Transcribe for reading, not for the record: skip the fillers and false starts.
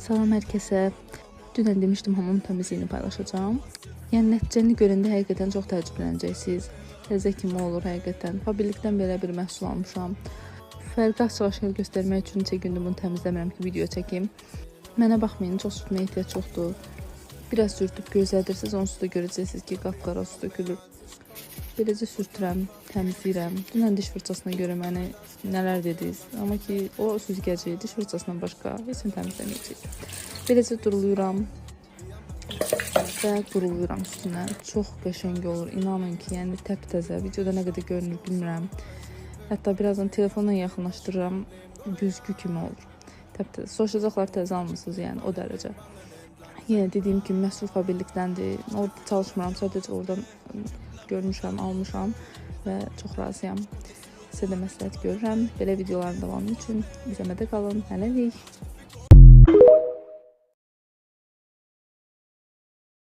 Salam hər kəsə. Dünən demişdim hamam təmizliyini paylaşacağım. Yəni nəticəni görəndə həqiqətən çox təəccüblənəcəksiniz. Təzə kimi olur həqiqətən. Fabrikdən belə bir məhsul almışam. Fərqi açıq-aşkar göstərmək üçün neçə gündür bunu təmizləmirəm ki, video çəkim. Mənə baxmayın, çox sürtməyə ehtiyac yoxdur. Biraz sürtüb gözlədirsiniz, onsuz da görəcəksiniz ki, qapqara su tökülür. Beləcə sürtürəm, təmizləyirəm. Dünən diş fırçasına görə məni nələr dediniz. Amma ki, o süzgəci diş fırçasından başqa heç nə təmizləməyəcək. Beləcə duruluyuram və quruluyuram üstünə. Çox qəşəng olur, inanın ki, yəni təptəzə. Videoda nə qədər görünür bilmirəm. Hətta birazdan telefonla yaxınlaşdırıram, güzgü kimi olur. Təptəzə. Soruşacaqlar təzə almısınız, yəni o dərəcə. Yenə dediyim kimi məhsul fabrikdəndir. Orada çalışmıram, sadəcə oradan görmüşəm, almışam və çox razıyam. Sizə də məsləhət görürəm. Belə videoların davamı üçün izləmədə qalın. Hələlik.